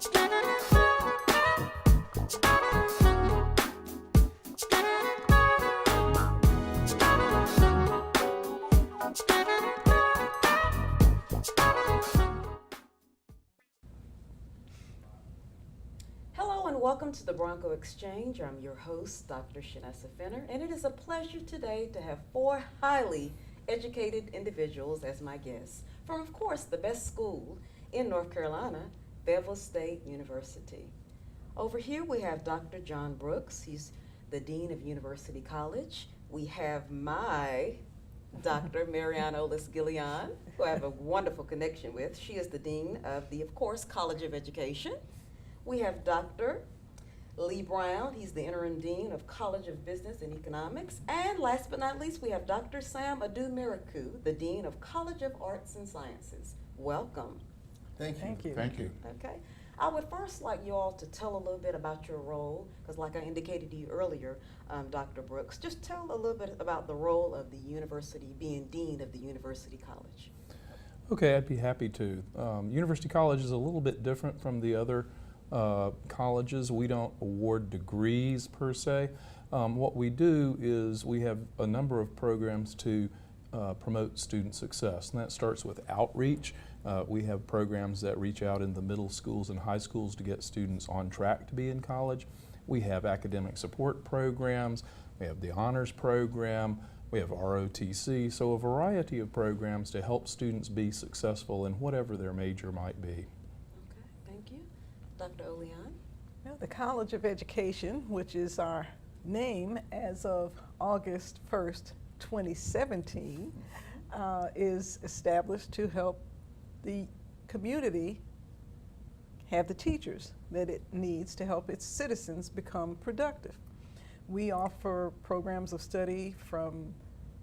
Hello and welcome to the Bronco Exchange. I'm your host, Dr. Shanessa Fenner, and it is a pleasure today to have four highly educated individuals as my guests from, of course, the best school in North Carolina, Fayetteville State University. Over here we have Dr. John Brooks. He's the Dean of University College. We have my Dr. Marion Gillis-Olion, who I have a wonderful connection with. She is the Dean of the, of course, College of Education. We have Dr. Lee Brown. He's the Interim Dean of College of Business and Economics. And last but not least, we have Dr. Sam Adu-Mirkeu, the Dean of College of Arts and Sciences. Welcome. Thank you. Thank you. Thank you. Okay. I would first like you all to tell a little bit about your role, because like I indicated to you earlier, Dr. Brooks, just tell a little bit about the role of the university, being Dean of the University College. Okay, I'd be happy to. University College is a little bit different from the other colleges. We don't award degrees per se. What we do is we have a number of programs to promote student success, and that starts with outreach. We have programs that reach out in the middle schools and high schools to get students on track to be in college. We have academic support programs. We have the honors program. We have ROTC, so a variety of programs to help students be successful in whatever their major might be. Okay, thank you. Dr. Olion? Well, the College of Education, which is our name as of August 1st, 2017, is established to help the community have the teachers that it needs to help its citizens become productive. We offer programs of study from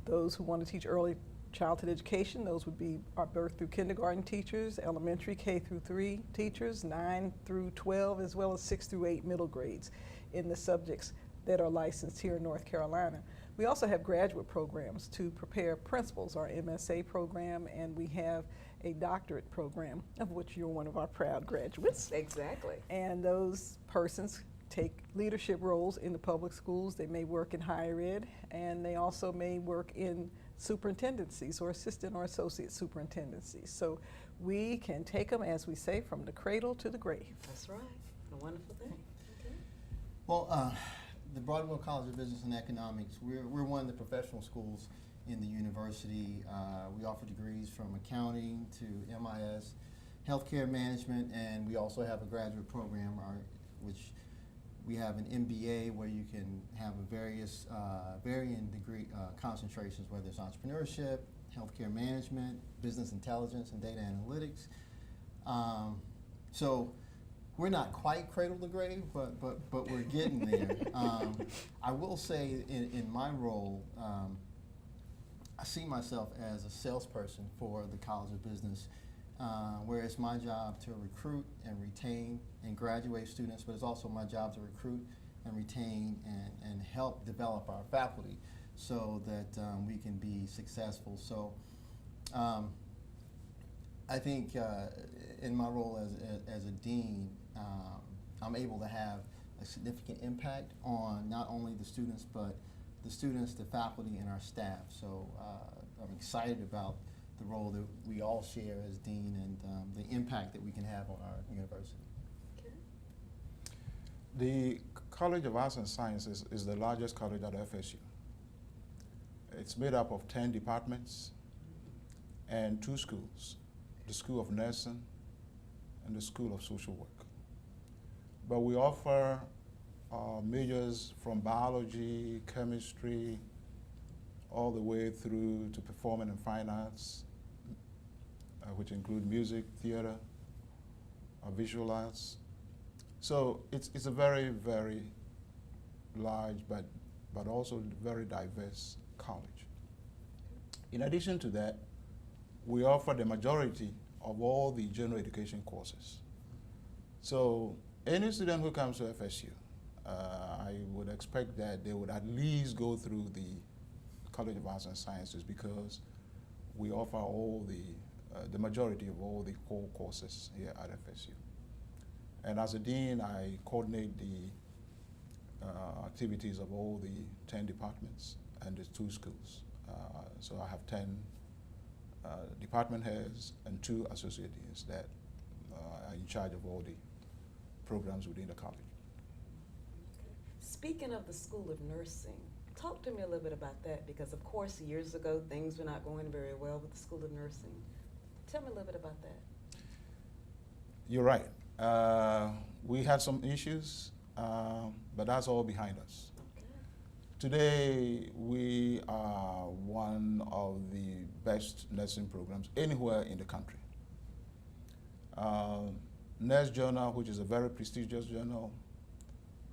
those who want to teach early childhood education. Those would be our birth through kindergarten teachers, elementary K through 3 teachers, 9 through 12, as well as 6 through 8 middle grades in the subjects that are licensed here in North Carolina. We also have graduate programs to prepare principals, our MSA program, and we have a doctorate program, of which you're one of our proud graduates. Exactly. And those persons take leadership roles in the public schools. They may work in higher ed, and they also may work in superintendencies or assistant or associate superintendencies. So we can take them, as we say, from the cradle to the grave. That's right. A wonderful thing. Okay. Well, the Broadwell College of Business and Economics, we're one of the professional schools in the university. We offer degrees from accounting to MIS, healthcare management, and we also have a graduate program, which we have an MBA where you can have a varying degree concentrations, whether it's entrepreneurship, healthcare management, business intelligence, and data analytics. So we're not quite cradle to grave, but we're getting there. I will say in my role, I see myself as a salesperson for the College of Business, where it's my job to recruit and retain and graduate students, but it's also my job to recruit and retain and help develop our faculty so that we can be successful. So I think in my role as a dean, I'm able to have a significant impact on not only the students, but the students, the faculty, and our staff. So I'm excited about the role that we all share as dean and the impact that we can have on our university. Okay. The College of Arts and Sciences is the largest college at FSU. It's made up of 10 departments and 2 schools, the School of Nursing and the School of Social Work. But we offer majors from biology, chemistry, all the way through to performing and fine arts, which include music, theater, visual arts. So it's a very, very large but also very diverse college. In addition to that, we offer the majority of all the general education courses. So any student who comes to FSU, I would expect that they would at least go through the College of Arts and Sciences because we offer all the majority of all the core courses here at FSU. And as a dean, I coordinate the activities of all the 10 departments and the 2 schools. So I have 10 department heads and 2 associate deans that are in charge of all the programs within the college. Speaking of the School of Nursing, talk to me a little bit about that, because of course years ago things were not going very well with the School of Nursing. Tell me a little bit about that. You're right. We had some issues, but that's all behind us. Okay. Today, we are one of the best nursing programs anywhere in the country. Nurse Journal, which is a very prestigious journal,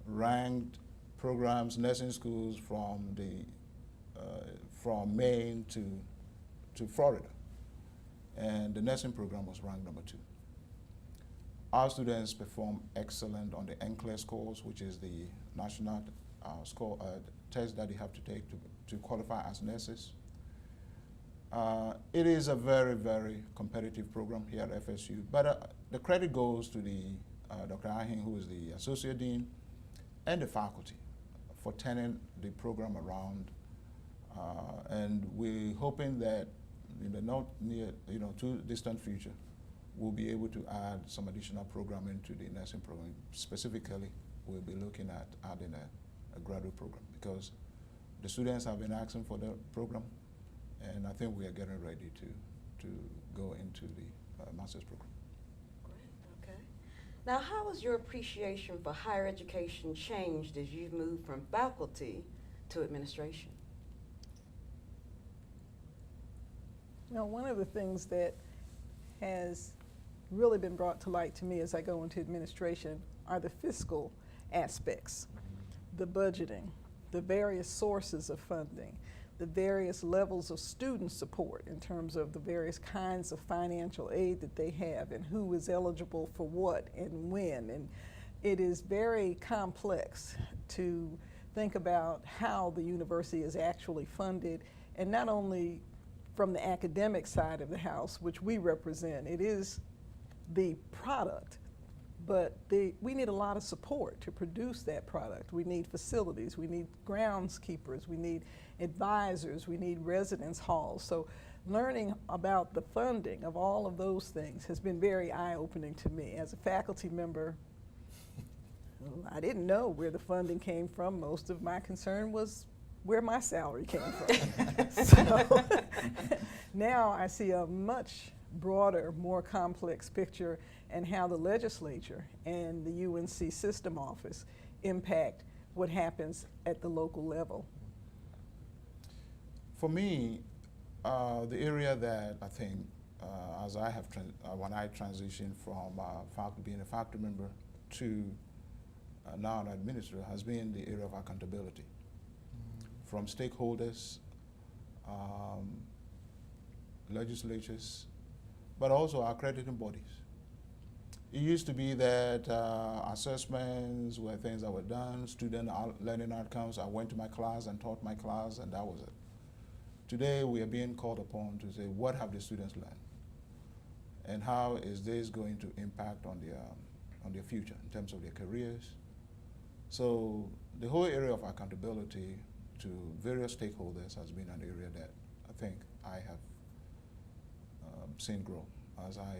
ranked programs, nursing schools from Maine to Florida, and the nursing program was ranked number 2. Our students perform excellent on the NCLEX scores, which is the national test that you have to take to qualify as nurses. It is a very, very competitive program here at FSU, but the credit goes to Dr. Ahin, who is the Associate Dean, and the faculty for turning the program around. And we're hoping that in the not near, too distant future, we'll be able to add some additional programming to the nursing program. Specifically, we'll be looking at adding a graduate program, because the students have been asking for the program, and I think we are getting ready to go into the master's program. Great, okay. Now, how has your appreciation for higher education changed as you've moved from faculty to administration? One of the things that has really been brought to light to me as I go into administration are the fiscal aspects, the budgeting, the various sources of funding, the various levels of student support in terms of the various kinds of financial aid that they have and who is eligible for what and when. And it is very complex to think about how the university is actually funded, and not only from the academic side of the house, which we represent. It is the product, but we need a lot of support to produce that product. We need facilities, we need groundskeepers, we need advisors, we need residence halls. So learning about the funding of all of those things has been very eye-opening to me. As a faculty member, I didn't know where the funding came from. Most of my concern was where my salary came from. So now I see a much broader, more complex picture, and how the legislature and the UNC system office impact what happens at the local level. For me, the area that I think, as I have when I transitioned from being a faculty member to now an administrator, has been the area of accountability from stakeholders, legislatures, but also our accrediting bodies. It used to be that assessments were things that were done, student learning outcomes. I went to my class and taught my class, and that was it. Today, we are being called upon to say, what have the students learned? And how is this going to impact on their future in terms of their careers? So the whole area of accountability to various stakeholders has been an area that I think I have seen grow as I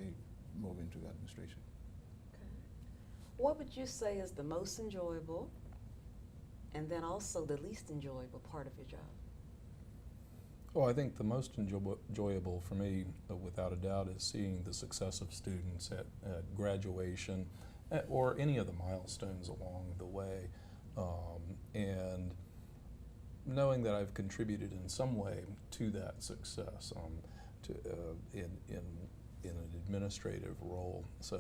move into the administration. Okay. What would you say is the most enjoyable and then also the least enjoyable part of your job? Well, I think the most enjoyable for me, without a doubt, is seeing the success of students at graduation or any of the milestones along the way, and knowing that I've contributed in some way to that success in an administrative role. So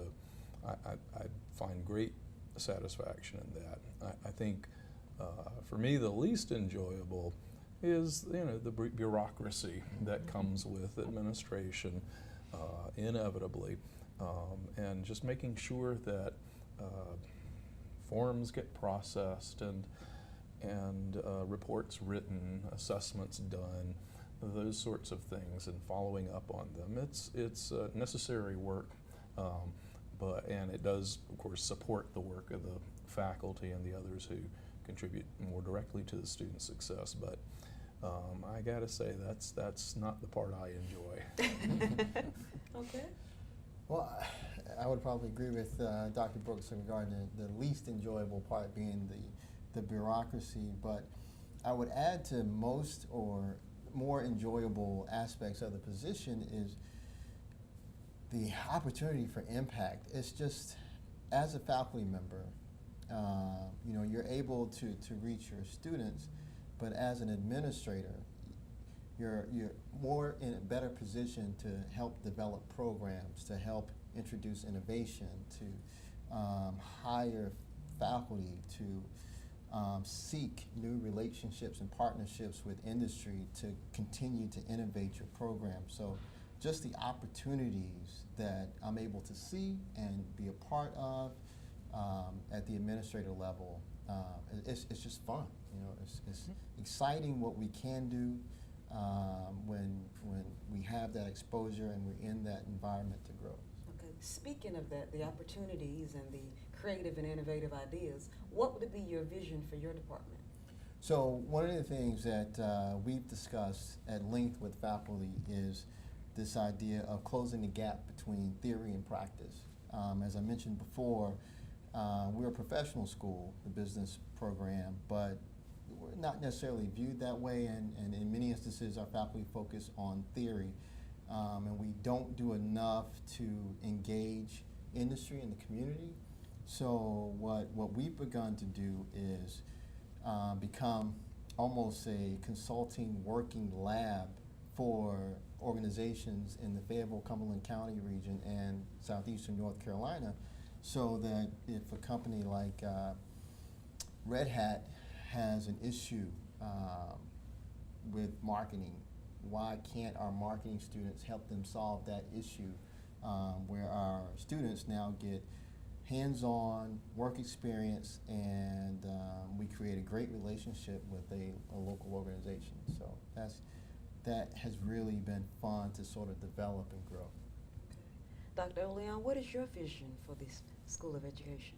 I find great satisfaction in that. I think for me the least enjoyable is the bureaucracy that comes with administration, inevitably, and just making sure that forms get processed and reports written, assessments done, those sorts of things, and following up on them. It's necessary work, and it does, of course, support the work of the faculty and the others who contribute more directly to the student success. But I gotta say, that's not the part I enjoy. Okay. Well, I would probably agree with Dr. Brooks regarding the least enjoyable part being the bureaucracy, but I would add to most or more enjoyable aspects of the position is the opportunity for impact. It's just, as a faculty member, you know, you're able to reach your students, but as an administrator, you're more in a better position to help develop programs, to help introduce innovation, to hire faculty, to seek new relationships and partnerships with industry to continue to innovate your program. So just the opportunities that I'm able to see and be a part of at the administrator level, it's just fun. You know, it's exciting what we can do when we have that exposure and we're in that environment to grow. Okay. Speaking of that, the opportunities and the creative and innovative ideas, what would be your vision for your department? So one of the things that we've discussed at length with faculty is this idea of closing the gap between theory and practice. As I mentioned before, we're a professional school, the business program, but we're not necessarily viewed that way, and in many instances our faculty focus on theory, and we don't do enough to engage industry and the community. So what we've begun to do is become almost a consulting working lab for organizations in the Fayetteville, Cumberland County region and southeastern North Carolina, so that if a company like Red Hat has an issue with marketing, why can't our marketing students help them solve that issue, where our students now get hands-on work experience, and we create a great relationship with a local organization. So that has really been fun to sort of develop and grow. Dr. Olion, what is your vision for this School of Education,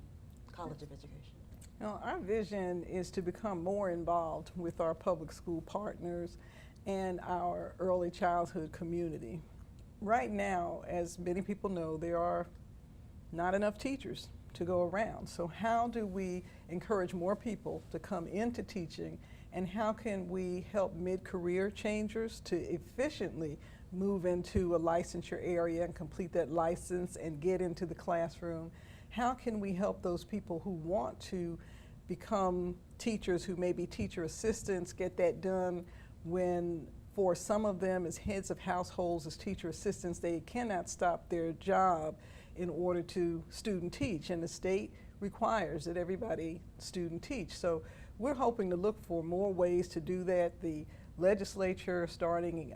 College of Education? You know, our vision is to become more involved with our public school partners and our early childhood community. Right now, as many people know, there are not enough teachers to go around. So how do we encourage more people to come into teaching, and how can we help mid-career changers to efficiently move into a licensure area and complete that license and get into the classroom? How can we help those people who want to become teachers, who may be teacher assistants, get that done when, for some of them as heads of households, as teacher assistants, they cannot stop their job in order to student teach, and the state requires that everybody student teach. So we're hoping to look for more ways to do that. The legislature, starting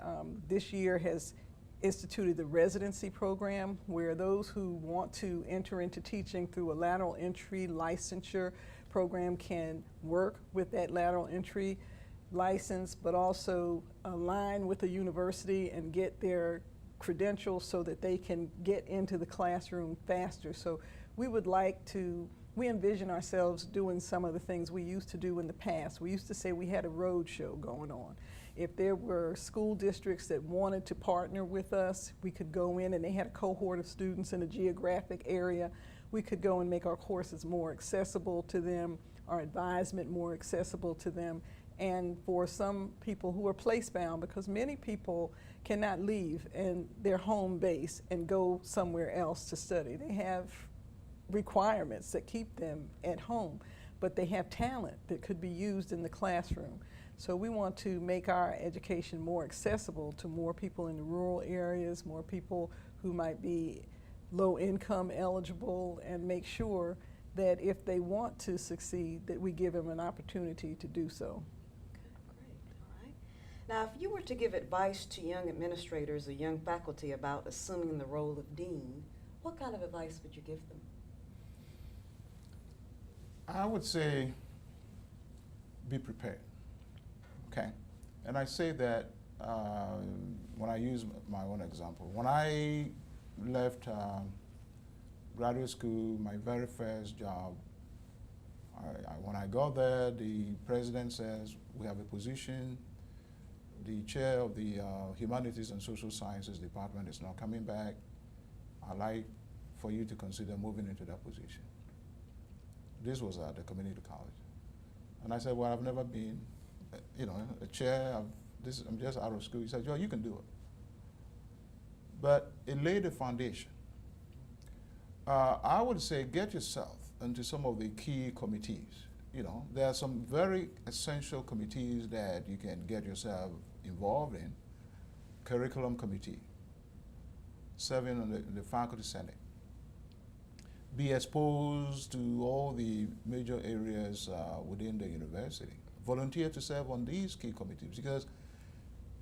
this year, has instituted the residency program, where those who want to enter into teaching through a lateral entry licensure program can work with that lateral entry license, but also align with a university and get their credentials so that they can get into the classroom faster. So we would like to, we envision ourselves doing some of the things we used to do in the past. We used to say we had a road show going on. If there were school districts that wanted to partner with us, we could go in, and they had a cohort of students in a geographic area. We could go and make our courses more accessible to them, our advisement more accessible to them. And for some people who are place-bound, because many people cannot leave and their home base and go somewhere else to study. They have requirements that keep them at home, but they have talent that could be used in the classroom. So we want to make our education more accessible to more people in the rural areas, more people who might be low income eligible, and make sure that if they want to succeed, that we give them an opportunity to do so. Now, if you were to give advice to young administrators or young faculty about assuming the role of dean, what kind of advice would you give them? I would say be prepared, okay? And I say that when I use my own example. When I left graduate school, my very first job, when I got there, the president says, we have a position. The chair of the Humanities and Social Sciences Department is not coming back. I'd like for you to consider moving into that position. This was at the community college. And I said, well, I've never been, a chair. I'm just out of school. He said, Joe, you can do it. But it laid a foundation. I would say get yourself into some of the key committees. There are some very essential committees that you can get yourself involved in. Curriculum committee, serving on the faculty senate. Be exposed to all the major areas within the university. Volunteer to serve on these key committees, because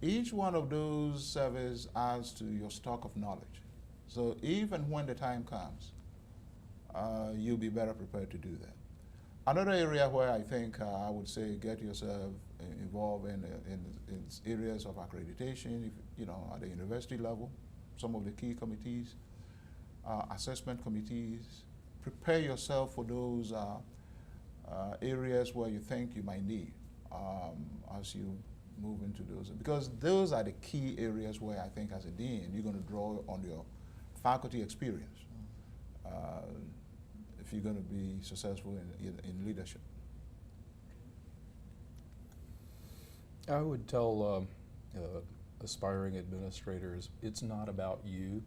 each one of those services adds to your stock of knowledge. So even when the time comes, you'll be better prepared to do that. Another area where I think I would say get yourself involved in areas of accreditation, at the university level, some of the key committees, assessment committees. Prepare yourself for those areas where you think you might need as you move into those. Because those are the key areas where I think as a dean, you're going to draw on your faculty experience if you're going to be successful in leadership. I would tell aspiring administrators, it's not about you.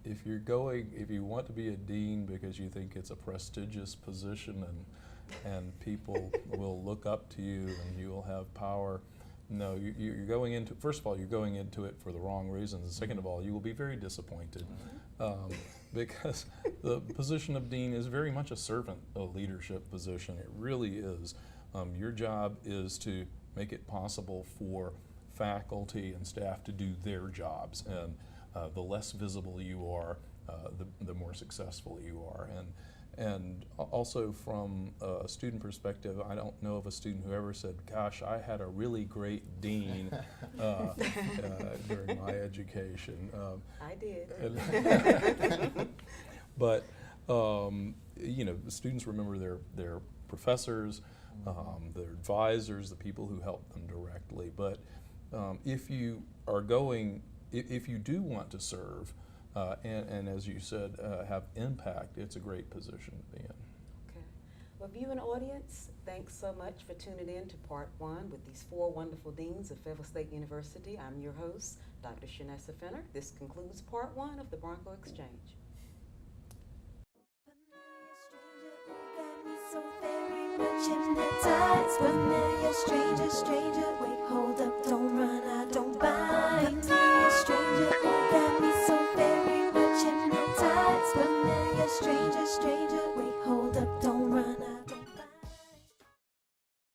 If you want to be a dean because you think it's a prestigious position and people will look up to you and you will have power, no, you're going into, first of all, you're going into it for the wrong reasons. And second of all, you will be very disappointed because the position of dean is very much a servant leadership position. It really is. Your job is to make it possible for faculty and staff to do their jobs, and the less visible you are, the more successful you are. And also from a student perspective, I don't know of a student who ever said, gosh, I had a really great dean during my education. I did. But the students remember their professors, their advisors, the people who help them directly. But if you do want to serve, and as you said, have impact, it's a great position to be in. Okay. Well, viewing audience, thanks so much for tuning in to part one with these four wonderful deans of Fayetteville State University. I'm your host, Dr. Shanessa Fenner. This concludes part one of the Bronco Exchange. Hypnotized, familiar stranger, stranger. Wait, hold up, don't run, I don't bite. Familiar stranger, got me so very much hypnotized. Familiar stranger, stranger. Wait, hold up, don't.